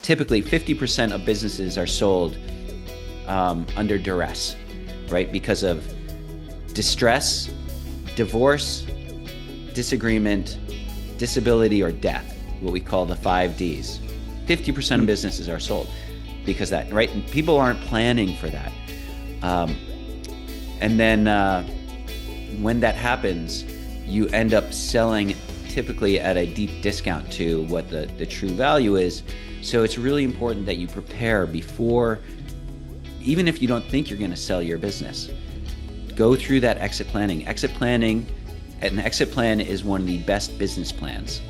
typically 50% of businesses are sold under duress, right? Because of distress, divorce, disagreement, disability, or death, what we call the 5 Ds. 50% of businesses are sold because that, right? And people aren't planning for that. And then when that happens, you end up selling typically at a deep discount to what the true value is. So it's really important that you prepare before, even if you don't think you're going to sell your business, go through that exit planning. An exit plan is one of the best business plans,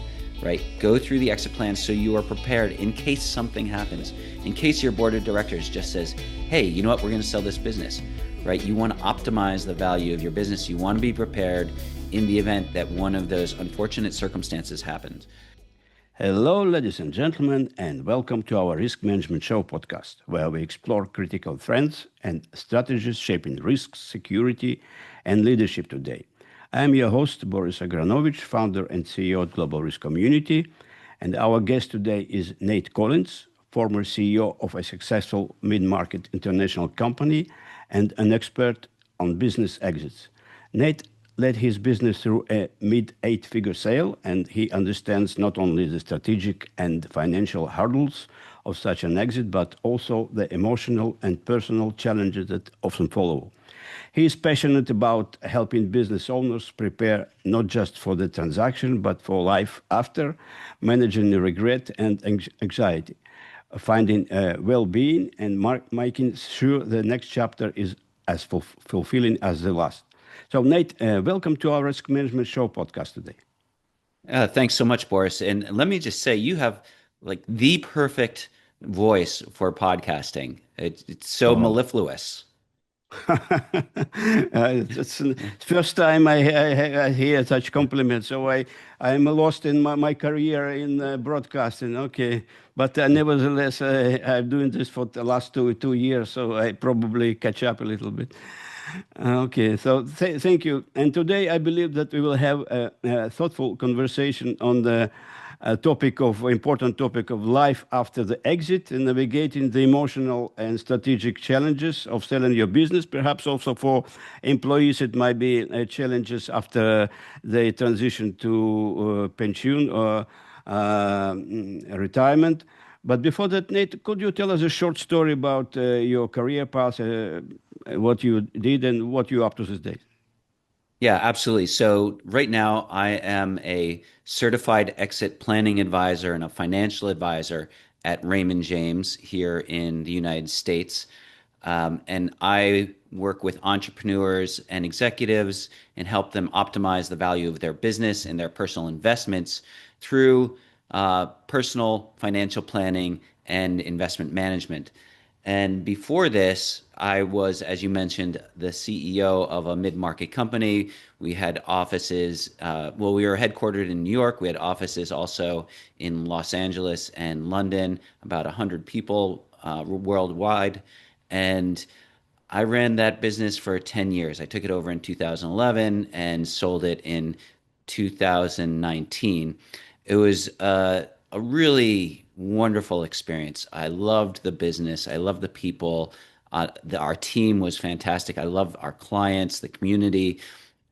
right? Go through the exit plan so you are prepared in case something happens. In case your board of directors just says, hey, you know what, we're going to sell this business, right? You want to optimize the value of your business. You want to be prepared in the event that one of those unfortunate circumstances happens. Hello, ladies and gentlemen, and welcome to our Risk Management Show podcast, where we explore critical trends and strategies shaping risks, security, and leadership today. I am your host, Boris Agranovich, founder and CEO of Global Risk Community, and our guest today is Nate Collins, former CEO of a successful mid-market international company and an expert on business exits. Nate led his business through a mid-8-figure sale, and he understands not only the strategic and financial hurdles of such an exit, but also the emotional and personal challenges that often follow. He is passionate about helping business owners prepare not just for the transaction, but for life after, managing regret and anxiety, finding well-being, and making sure the next chapter is as fulfilling as the last. So, Nate, welcome to our Risk Management Show podcast today. Thanks so much, Boris. And let me just say, you have like the perfect voice for podcasting. It's so mellifluous. It's the first time I hear such compliments. So I'm lost in my career in broadcasting. Okay, but nevertheless, I'm doing this for the last two years, so I probably catch up a little bit. Okay, so thank you. And today I believe that we will have a thoughtful conversation on the important topic of life after the exit and navigating the emotional and strategic challenges of selling your business. Perhaps also for employees, it might be challenges after they transition to pension or retirement. But before that, Nate, could you tell us a short story about your career path, what you did and what you're up to these days? Yeah, absolutely. So right now I am a certified exit planning advisor and a financial advisor at Raymond James here in the United States. And I work with entrepreneurs and executives and help them optimize the value of their business and their personal investments through personal financial planning and investment management. And before this, I was, as you mentioned, the CEO of a mid-market company. We had offices, we were headquartered in New York. We had offices also in Los Angeles and London, about 100 people worldwide. And I ran that business for 10 years. I took it over in 2011 and sold it in 2019. It was a really wonderful experience. I loved the business. I loved the people. Our team was fantastic. I loved our clients, the community.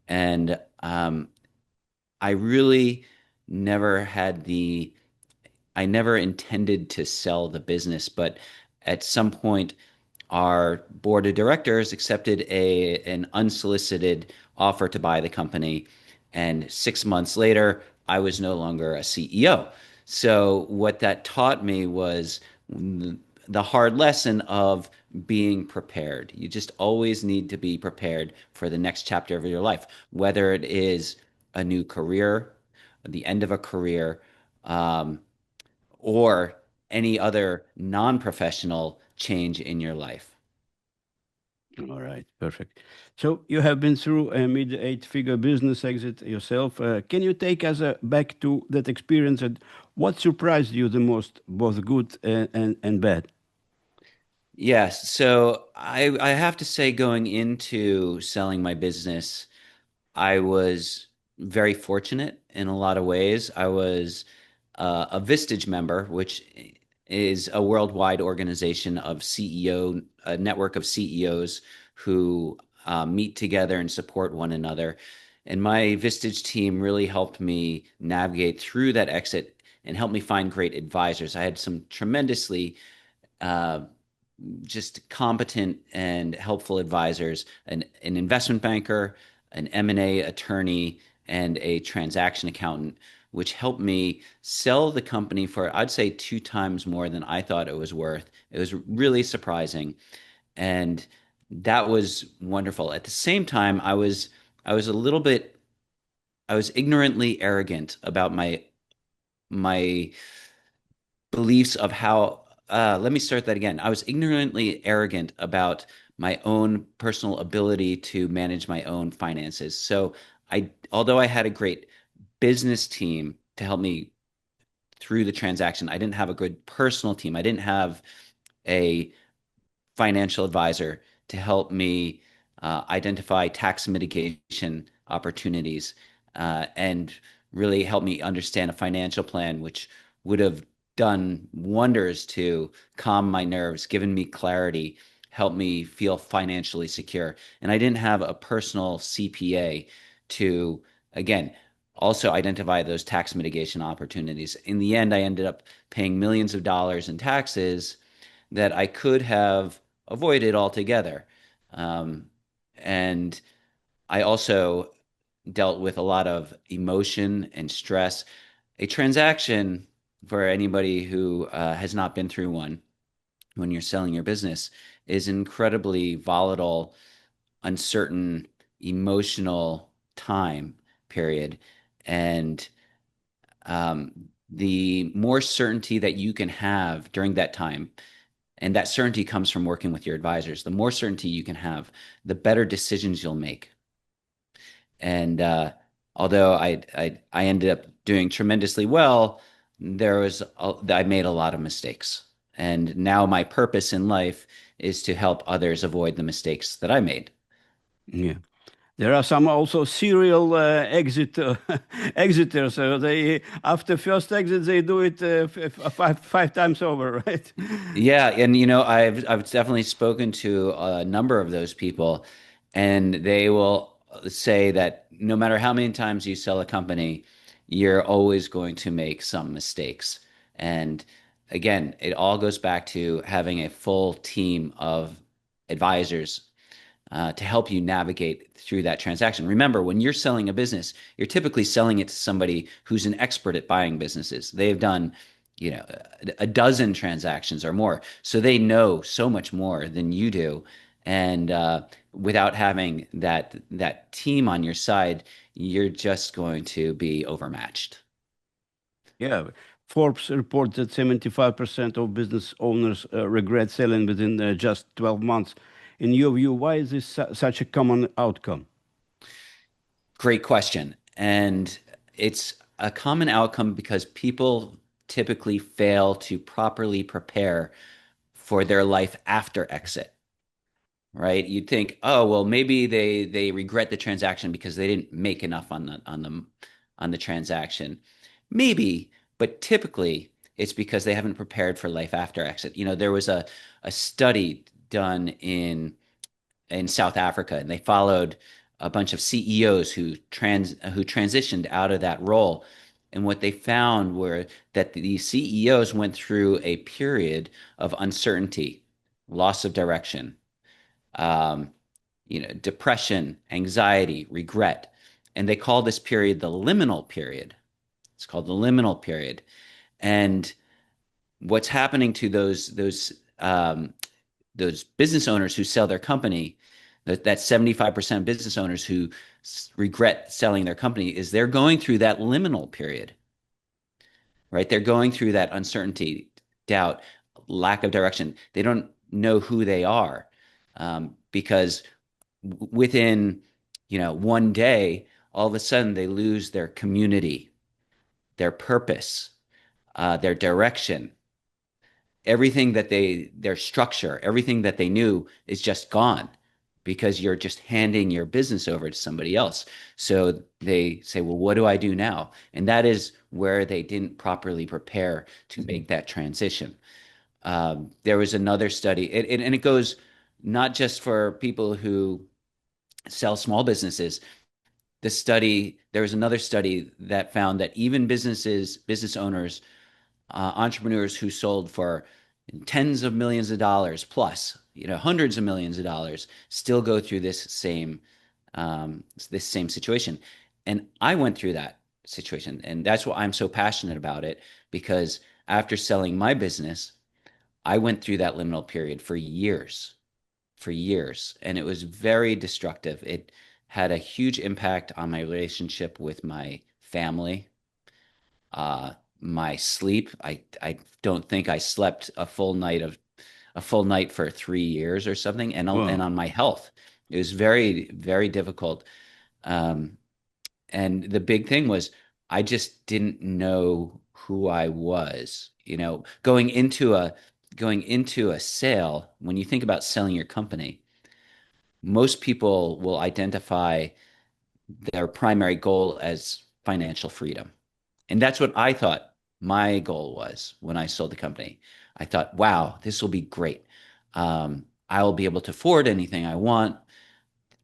And I really I never intended to sell the business, but at some point, our board of directors accepted an unsolicited offer to buy the company. And 6 months later, I was no longer a CEO. So what that taught me was the hard lesson of being prepared. You just always need to be prepared for the next chapter of your life, whether it is a new career, the end of a career, or any other non-professional change in your life. All right, perfect. So you have been through a mid-8-figure business exit yourself. Can you take us back to that experience and what surprised you the most, both good and bad? Yes. So I have to say, going into selling my business, I was very fortunate in a lot of ways. I was a Vistage member, which is a worldwide organization of CEO, a network of CEOs who meet together and support one another. And my Vistage team really helped me navigate through that exit and helped me find great advisors. I had some tremendously uh, just competent and helpful advisors, an investment banker, an M&A attorney, and a transaction accountant, which helped me sell the company for, I'd say, two times more than I thought it was worth. It was really surprising. And that was wonderful. At the same time, I was a little bit I was ignorantly arrogant about my beliefs of how let me start that again. I was ignorantly arrogant about my own personal ability to manage my own finances. So although I had a great business team to help me through the transaction, I didn't have a good personal team. I didn't have a financial advisor to help me identify tax mitigation opportunities and really help me understand a financial plan, which would have done wonders to calm my nerves, given me clarity, help me feel financially secure. And I didn't have a personal CPA to, again, also identify those tax mitigation opportunities. In the end, I ended up paying millions of dollars in taxes that I could have avoided altogether. Um, and I also dealt with a lot of emotion and stress. A transaction, for anybody who has not been through one when you're selling your business, is incredibly volatile, uncertain, emotional time period. And the more certainty that you can have during that time, and that certainty comes from working with your advisors. The more certainty you can have, the better decisions you'll make. And although I ended up doing tremendously well, I made a lot of mistakes. And now my purpose in life is to help others avoid the mistakes that I made. Yeah. There are some also serial exit exiters. They after first exit they do it five times over, right? Yeah, and I've definitely spoken to a number of those people, and they will say that no matter how many times you sell a company, you're always going to make some mistakes. And again, it all goes back to having a full team of advisors to help you navigate through that transaction. Remember, when you're selling a business, you're typically selling it to somebody who's an expert at buying businesses. They've done, a dozen transactions or more, so they know so much more than you do. And without having that team on your side, you're just going to be overmatched. Yeah. Forbes report that 75% of business owners regret selling within just 12 months. In your view, why is this such a common outcome? Great question. And it's a common outcome because people typically fail to properly prepare for their life after exit, right? You'd think, oh, well, maybe they regret the transaction because they didn't make enough on the transaction. Maybe, but typically it's because they haven't prepared for life after exit. There was a study done in South Africa, and they followed a bunch of CEOs who transitioned out of that role. And what they found were that the CEOs went through a period of uncertainty, loss of direction, um, depression, anxiety, regret, and they call this period the liminal period. It's called the liminal period. And what's happening to those business owners who sell their company, that 75% of business owners who regret selling their company, is they're going through that liminal period, right? They're going through that uncertainty, doubt, lack of direction. They don't know who they are because within, one day, all of a sudden they lose their community, their purpose, their direction, everything that their structure, everything that they knew is just gone because you're just handing your business over to somebody else. So they say, well, what do I do now? And that is where they didn't properly prepare to make that transition. There was another study, and it goes not just for people who sell small businesses. There was another study that found that even business owners, entrepreneurs who sold for tens of millions of dollars plus, hundreds of millions of dollars, still go through this same situation. And I went through that situation, and that's why I'm so passionate about it, because after selling my business, I went through that liminal period for years, and it was very destructive. It had a huge impact on my relationship with my family, my sleep. I don't think I slept a full night for 3 years or something, and Wow. on my health. It was very, very difficult. Um, and the big thing was I just didn't know who I was. Going into a sale, when you think about selling your company, most people will identify their primary goal as financial freedom. And that's what I thought my goal was when I sold the company. I thought, wow, this will be great. I'll be able to afford anything I want.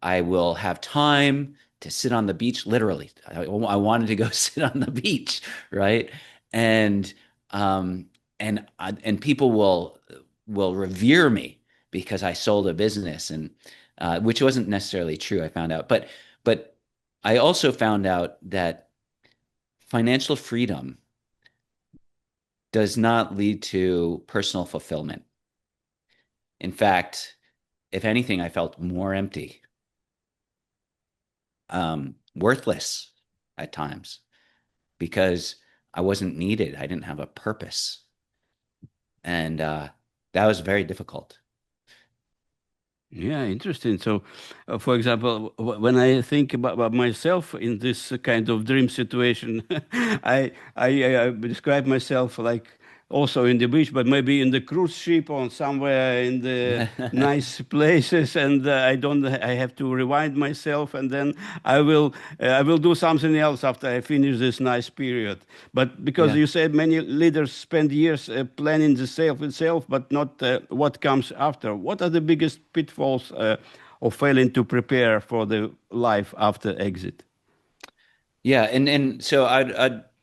I will have time to sit on the beach, literally. I wanted to go sit on the beach, right? And um, and people will revere me because I sold a business, and which wasn't necessarily true. I found out, but I also found out that financial freedom does not lead to personal fulfillment. In fact, if anything, I felt more empty, worthless at times because I wasn't needed. I didn't have a purpose. And that was very difficult. Yeah, interesting. So, for example, when I think about myself in this kind of dream situation, I describe myself like also in the beach, but maybe in the cruise ship or somewhere in the nice places, and I have to rewind myself, and then I will do something else after I finish this nice period. But because Yeah. you said many leaders spend years planning the sale itself, but not what comes after. What are the biggest pitfalls of failing to prepare for the life after exit? Yeah, and so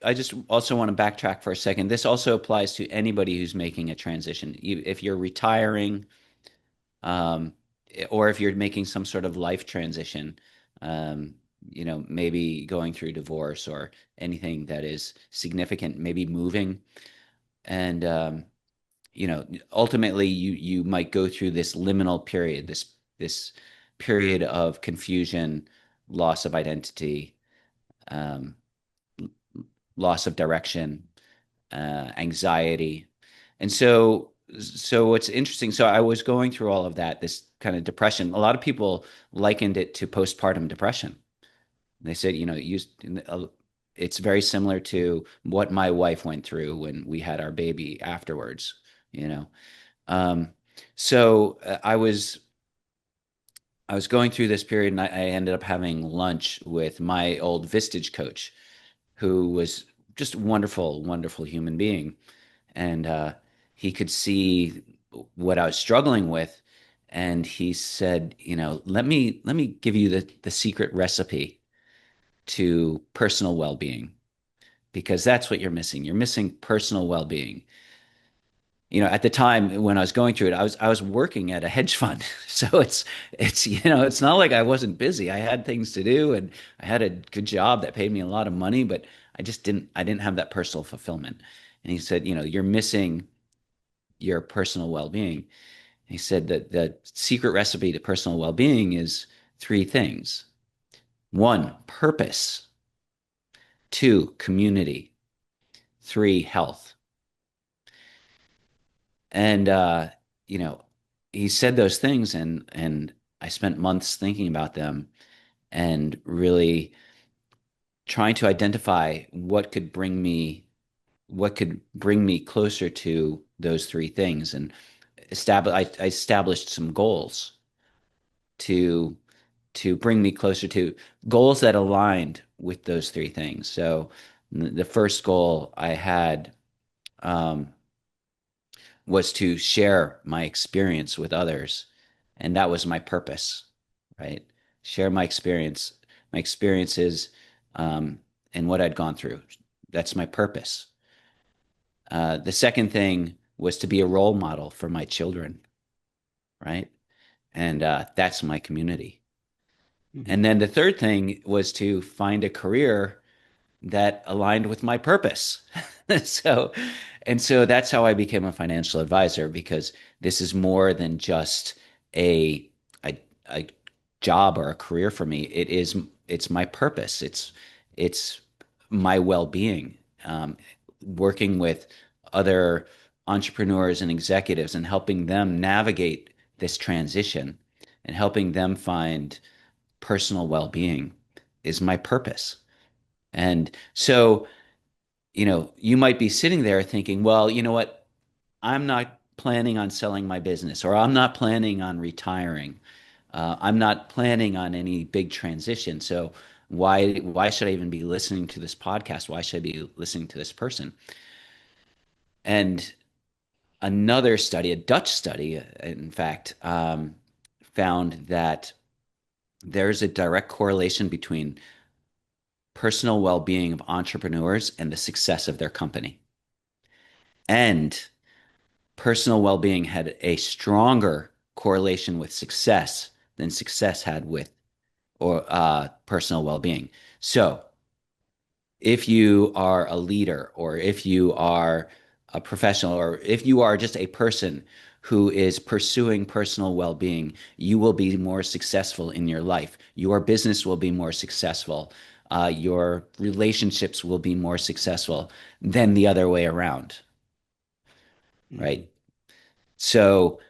I just also want to backtrack for a second. This also applies to anybody who's making a transition. If you're retiring, um, or if you're making some sort of life transition, um, maybe going through divorce or anything that is significant, maybe moving, and ultimately you might go through this liminal period, this period of confusion, loss of identity, um, loss of direction, anxiety. And so what's interesting, so I was going through all of that, this kind of depression. A lot of people likened it to postpartum depression. They said, it's very similar to what my wife went through when we had our baby afterwards, you know. Um, so I was going through this period, and I ended up having lunch with my old Vistage coach, who was just a wonderful, wonderful human being. And he could see what I was struggling with, and he said, let me give you the secret recipe to personal well-being, because that's what you're missing. You're missing personal well-being. At the time when I was going through it, I was working at a hedge fund. So it's not like I wasn't busy. I had things to do, and I had a good job that paid me a lot of money, but I didn't have that personal fulfillment. And he said, you're missing your personal well-being. He said that the secret recipe to personal well-being is three things. One, purpose. Two, community. Three, health. And you know, he said those things, and I spent months thinking about them and really trying to identify what could bring me closer to those three things, and I established some goals to bring me closer to goals that aligned with those three things. So the first goal I had um, was to share my experience with others, and that was my purpose, right? Share my experiences, um, and what I'd gone through. That's my purpose. The second thing was to be a role model for my children, right? And that's my community. Mhm. And then the third thing was to find a career that aligned with my purpose. So, and so that's how I became a financial advisor, because this is more than just a a job or a career for me. It's my purpose. It's my well-being. Working with other entrepreneurs and executives and helping them navigate this transition and helping them find personal well-being is my purpose. And so, you might be sitting there thinking, well, you know what? I'm not planning on selling my business, or I'm not planning on retiring. I'm not planning on any big transition. So why should I even be listening to this podcast? Why should I be listening to this person? And another study, a Dutch study, in fact, found that there's a direct correlation between personal well-being of entrepreneurs and the success of their company. And personal well-being had a stronger correlation with success than success had with or personal well-being. So, if you are a leader, or if you are a professional, or if you are just a person who is pursuing personal well-being, you will be more successful in your life. Your business will be more successful. Your relationships will be more successful than the other way around, Mhm. right? So,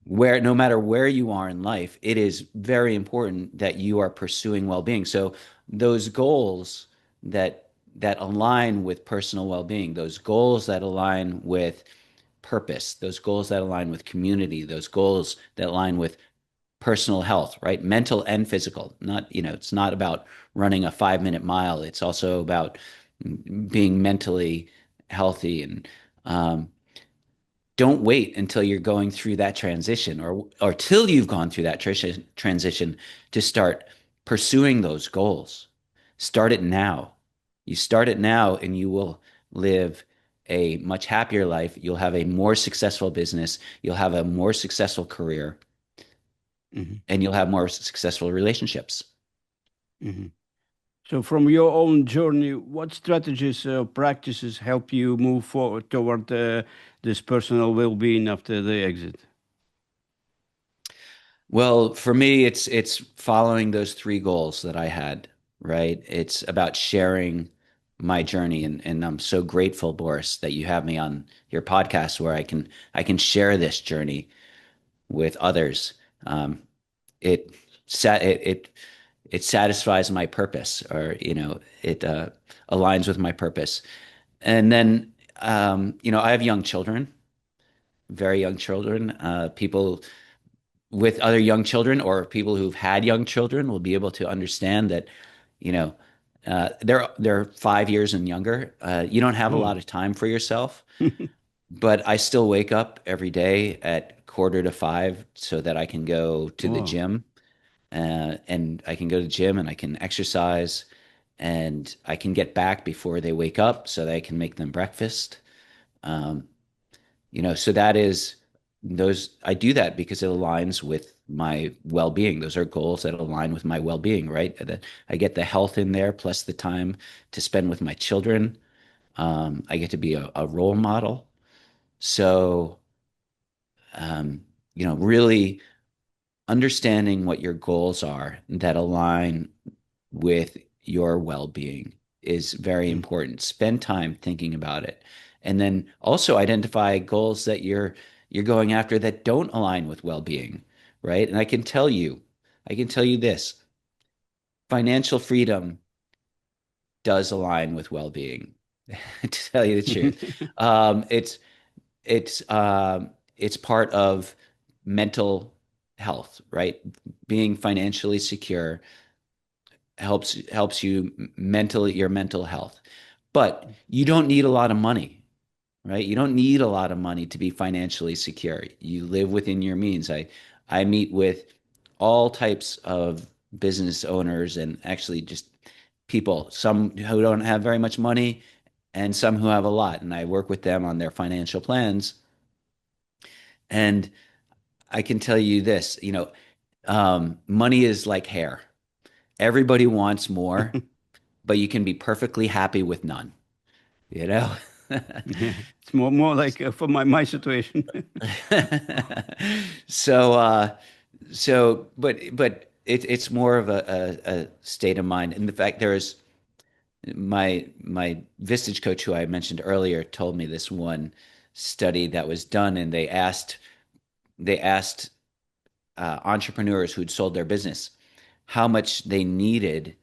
where no matter where you are in life, it is very important that you are pursuing well-being. So, those goals that align with personal well-being, those goals that align with purpose, those goals that align with community, those goals that align with personal health, right? Mental and physical. Not, it's not about running a 5-minute mile. It's also about being mentally healthy. And um, don't wait until you're going through that transition, or till you've gone through that transition to start pursuing those goals. Start it now. You start it now and you will live a much happier life. You'll have a more successful business. You'll have a more successful career, Mhm. and you'll have more successful relationships. Mhm. So, from your own journey, what strategies or practices help you move forward toward this personal well-being after the exit? Well, for me, it's following those three goals that I had, right? It's about sharing my journey, and I'm so grateful, Boris, that you have me on your podcast where I can share this journey with others. Um, it sat it, it satisfies my purpose, or it aligns with my purpose. And then I have young children, very young children. People with other young children, or people who've had young children, will be able to understand that, you know, they're 5 years and younger. You don't have a Oh. lot of time for yourself, but I still wake up every day at 4:45 so that I can go to the Oh. gym, and I can go to the gym and I can exercise, and I can get back before they wake up so that I can make them breakfast. Um, so that is those I do that because it aligns with my well-being. Those are goals that align with my well-being, right? That I get the health in there plus the time to spend with my children. I get to be a role model. So, um, really understanding what your goals are that align with your well-being is very Mm. important. Spend time thinking about it. And then also identify goals that you're going after that don't align with well-being, right? And I can tell you this, financial freedom does align with well-being, to tell you the truth. Um, it's it's part of mental health, right? Being financially secure helps you mentally, your mental health. But you don't need a lot of money, right? You don't need a lot of money to be financially secure. You live within your means. I meet with all types of business owners and actually just people, some who don't have very much money and some who have a lot. And I work with them on their financial plans. And I can tell you this, money is like hair. Everybody wants more, but you can be perfectly happy with none, you know? Yeah, it's more like for my situation. So, but it's more of a state of mind. And the fact there's my Vistage coach, who I mentioned earlier, told me this one study that was done, and they asked entrepreneurs who'd sold their business how much they needed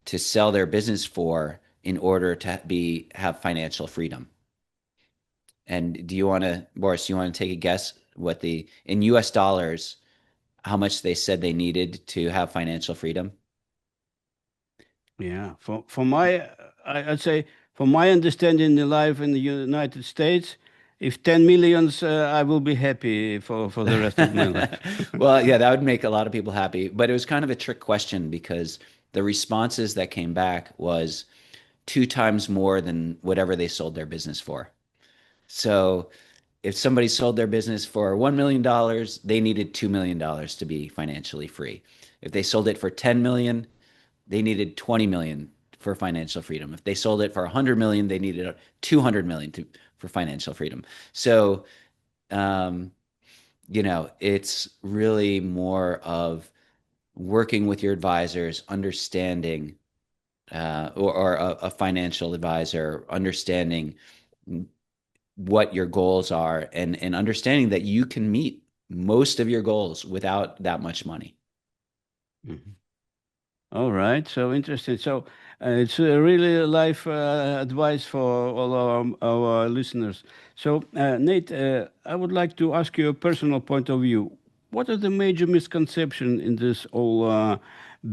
to sell their business for in order to have financial freedom. And Boris, do you want to take a guess what in US dollars, how much they said they needed to have financial freedom? Yeah, for my, I'd say for my understanding in life in the United States, if 10 millions, I will be happy for the rest of my life. Well, yeah, that would make a lot of people happy, but it was kind of a trick question because the responses that came back was two times more than whatever they sold their business for. So if somebody sold their business for $1 million, they needed $2 million to be financially free. If they sold it for 10 million, they needed 20 million for financial freedom. If they sold it for 100 million, they needed 200 million for financial freedom. So, um, it's really more of working with your advisors, understanding, or a financial advisor, understanding what your goals are, and understanding that you can meet most of your goals without that much money. Mhm. All right, so interesting. So it's really life advice for all our listeners. So Nate, I would like to ask you a personal point of view. What are the major misconceptions in this whole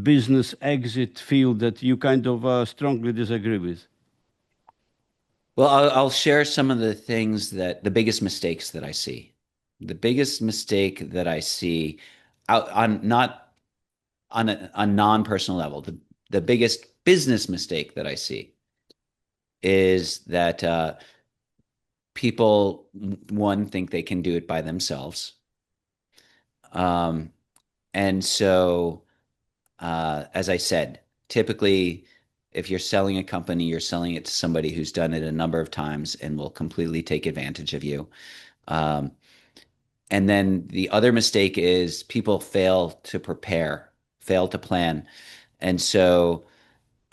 business exit field that you kind of strongly disagree with? Well, I'll share some of the biggest mistakes that I see. The biggest mistake that I see out on not on a non-personal level, the biggest business mistake that I see is that people, one, think they can do it by themselves. Um, and so, as I said, typically, if you're selling a company, you're selling it to somebody who's done it a number of times and will completely take advantage of you. Um, and then the other mistake is people fail to prepare, fail to plan. And so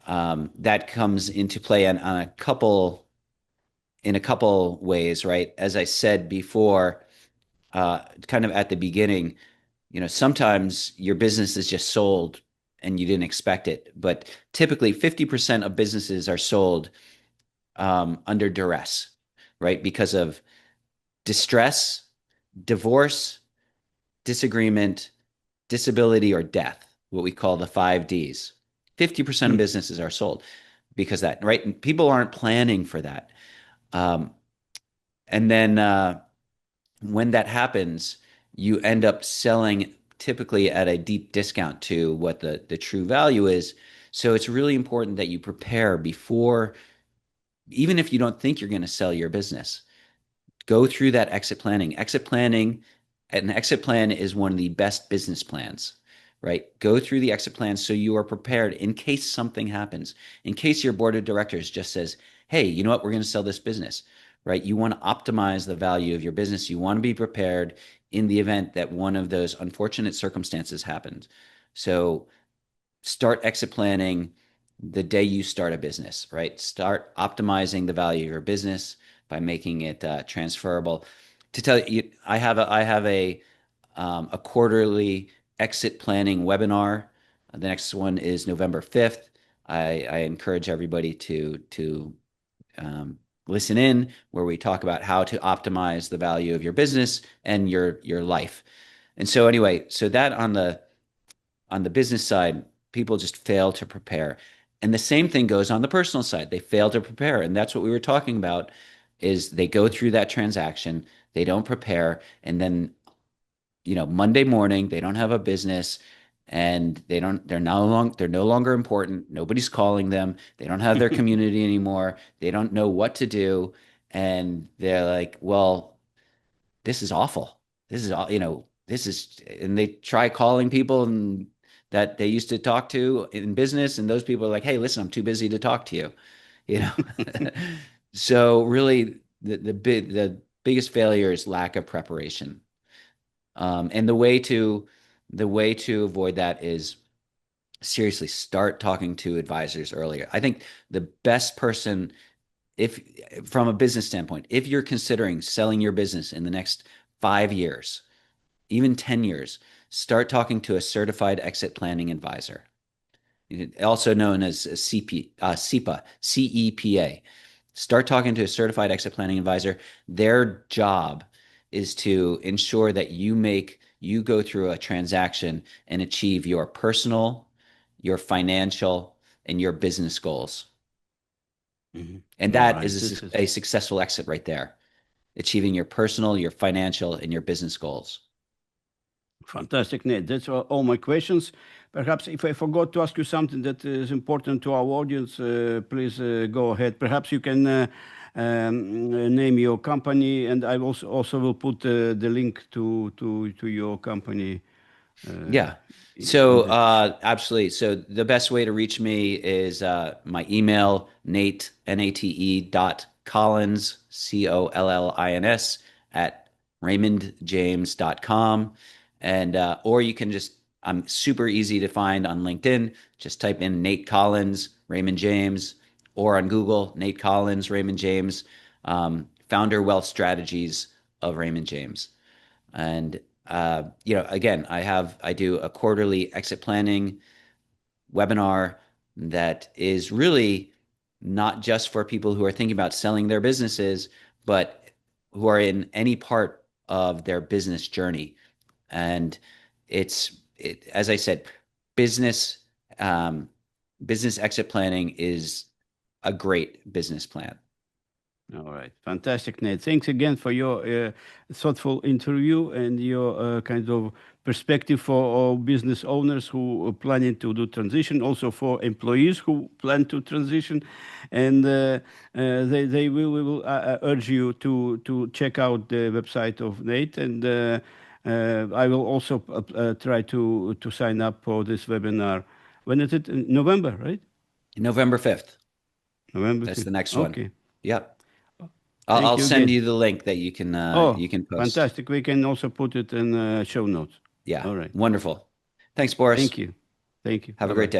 that comes into play on a couple ways, right? As I said before, kind of at the beginning, sometimes your business is just sold and you didn't expect it. But typically, 50% of businesses are sold under duress, right? Because of distress, divorce, disagreement, disability, or death, what we call the 5 Ds. 50% of businesses are sold because that, right? And people aren't planning for that. Um, and then when that happens, you end up selling typically at a deep discount to what the true value is. So it's really important that you prepare before, even if you don't think you're going to sell your business, go through that exit planning. An exit plan is one of the best business plans, right? Go through the exit plan so you are prepared in case something happens, in case your board of directors just says, hey, you know what, we're going to sell this business, right? You want to optimize the value of your business. You want to be prepared in the event that one of those unfortunate circumstances happens. So start exit planning the day you start a business, right? Start optimizing the value of your business by making it transferable. To tell you, I have a quarterly exit planning webinar. The next one is November 5th. I encourage everybody to um, listen in, where we talk about how to optimize the value of your business and your life. And so anyway, so that on the business side, people just fail to prepare. And the same thing goes on the personal side. They fail to prepare. And that's what we were talking about is they go through that transaction, they don't prepare, and then Monday morning they don't have a business and they're no longer important. Nobody's calling them. They don't have their community anymore. They don't know what to do. And they're like, well, this is awful. This is all, this is, and they try calling people and that they used to talk to in business, and those people are like, hey, listen, I'm too busy to talk to you, you know. So really, the biggest failure is lack of preparation, and the way to avoid that is seriously start talking to advisors earlier. I think the best person, if from a business standpoint, if you're considering selling your business in the next 5 years, even 10 years, start talking to a certified exit planning advisor, also known as CEPA, CEPA. Start talking to a certified exit planning advisor. Their job is to ensure that you go through a transaction and achieve your personal, your financial, and your business goals. Mhm. And All that right. is This is a successful exit right there, achieving your personal, your financial, and your business goals. fantastic, Nate. That's all my questions. Perhaps if I forgot to ask you something that is important to our audience, please go ahead. Perhaps you can name your company, and I also will put the link to your company uh, Yeah. in So the. absolutely. So the best way to reach me is my email, Nate, Nate dot Collins, Collins at raymondjames.com. And or you can just I'm super easy to find on LinkedIn. Just type in Nate Collins, Raymond James, or on Google, Nate Collins, Raymond James, founder wealth strategies of Raymond James. And again, I do a quarterly exit planning webinar that is really not just for people who are thinking about selling their businesses, but who are in any part of their business journey. And as I said, business um, business exit planning is a great business plan. All right, fantastic, Nate. Thanks again for your thoughtful interview and your kind of perspective for all business owners who are planning to do transition, also for employees who plan to transition, and they will we will urge you to check out the website of Nate, and I will also try to sign up for this webinar. When is it? In November, right? November 5th. November That's the 5th. next one. Okay. Yep. I'll Thank you send again. you the link that Oh, you can post. fantastic. We can also put it in show notes. Yeah. All right. Wonderful. Thanks, Boris. Thank you. Thank you. Have a Bye great bye. day.